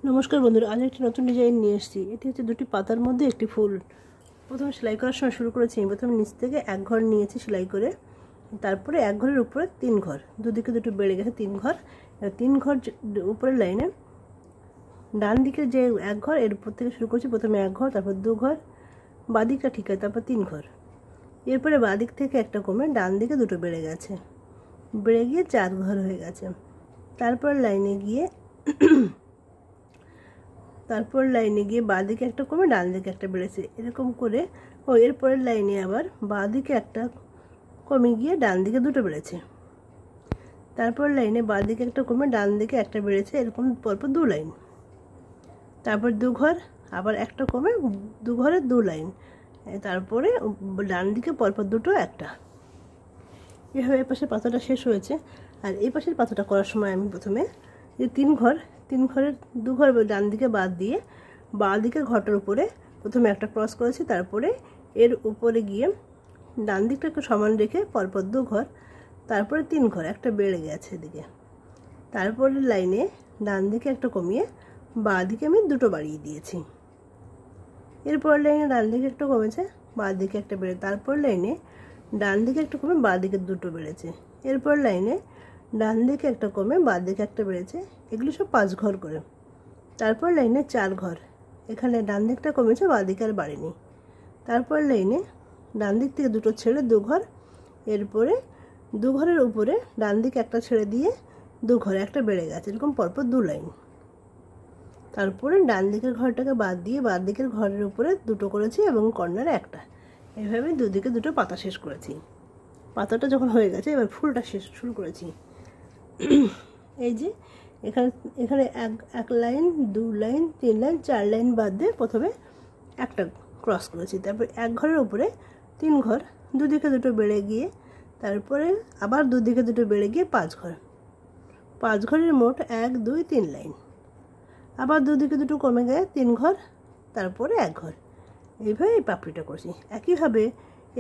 নমস্কার বন্ধুরা, আজ একটি নতুন ডিজাইন নিয়ে এসেছি। এটি হচ্ছে দুটি পাতার মধ্যে একটি ফুল। প্রথমে সেলাই করার সময় শুরু করেছি, প্রথমে নিচ থেকে এক ঘর নিয়েছি সেলাই করে, তারপরে এক ঘরের উপরে তিন ঘর, দুদিকে দুটো বেড়ে গেছে তিন ঘর। তিন ঘর উপরের লাইনে ডান দিকে যে এক ঘর, এর উপর থেকে শুরু করছি। প্রথমে এক ঘর, তারপর দু ঘর, বাদিকটা ঠিক আছে, তারপর তিন ঘর। এরপরে বাদিক থেকে একটা কমে ডান দিকে দুটো বেড়ে গেছে, বেড়ে গিয়ে চার ঘর হয়ে গেছে। তারপর লাইনে গিয়ে বাঁদিকে একটা কমে ডান দিকে একটা বেড়েছে, এরকম করে। এরপরের লাইনে আবার বাঁদিকে একটা কমে গিয়ে ডান দিকে দুটো বেড়েছে। তারপর লাইনে বাঁদিকে একটা কমে ডান দিকে একটা বেড়েছে, এরকম পরপর দু লাইন। তারপর দু ঘর, আবার একটা কমে দু ঘরে দু লাইন, তারপরে ডান দিকে পরপর দুটো একটা। এভাবে এ পাশের পাতাটা শেষ হয়েছে। আর এই পাশের পাতাটা করার সময় আমি প্রথমে যে তিন ঘরের দু ঘর ডান দিকে বাদ দিয়ে বাঁ দিকের ঘরটার উপরে প্রথমে একটা ক্রস করেছি, তারপরে এর উপরে গিয়ে ডান দিকটা একটু সমান রেখে পরপর দু ঘর, তারপরে তিন ঘর, একটা বেড়ে গেছে এদিকে। তারপরে লাইনে ডান দিকে একটা কমিয়ে বাঁ দিকে আমি দুটো বাড়িয়ে দিয়েছি। এরপর লাইনে ডান দিকে একটা কমেছে, বাঁ দিকে একটা বেড়ে, তারপর লাইনে ডান দিকে একটা কমে বাঁ দিকে দুটো বেড়েছে। এরপর লাইনে ডান দিকে একটা কমে বাঁ দিকে একটা বেড়েছে, এগুলো সব পাঁচ ঘর করে। তারপর লাইনে চার ঘর, এখানে ডান দিকটা কমেছে, বাঁ দিকে আর বাড়েনি। তারপর লাইনে ডান দিক থেকে দুটো ছেড়ে দু ঘর, এরপরে দু ঘরের উপরে ডান দিকে একটা ছেড়ে দিয়ে দু ঘরে একটা বেড়ে গেছে, এরকম পরপর দু লাইন। তারপরে ডান দিকের ঘরটাকে বাদ দিয়ে বাঁ দিকের ঘরের উপরে দুটো করেছি এবং কর্নারে একটা। এইভাবে দুদিকে দুটো পাতা শেষ করেছি। পাতাটা যখন হয়ে গেছে, এবার ফুলটা শুরু করেছি। এই যে এখানে এক লাইন, দু লাইন, তিন লাইন, চার লাইন বাদ দিয়ে প্রথমে একটা ক্রস করেছি। তারপর এক ঘরের উপরে তিন ঘর, দুদিকে দুটো বেড়ে গিয়ে, তারপরে আবার দুদিকে দুটো বেড়ে গিয়ে পাঁচ ঘর। পাঁচ ঘরের মোট এক, দুই, তিন লাইন। আবার দুদিকে দুটো কমে গিয়ে তিন ঘর, তারপরে এক ঘর। এইভাবে এই পাপড়িটা করছি। একইভাবে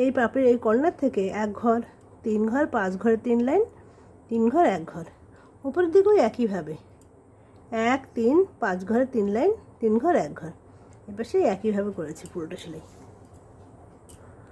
এই পাপড়ির এই কর্নার থেকে এক ঘর, তিন ঘর, পাঁচ ঘরে তিন লাইন, তিন ঘর, এক ঘর। উপরের দিকেও একইভাবে এক, তিন, পাঁচ ঘরে তিন লাইন, তিন ঘর, এক ঘর। এবার সেই একইভাবে করেছি পুরোটা সেলাই।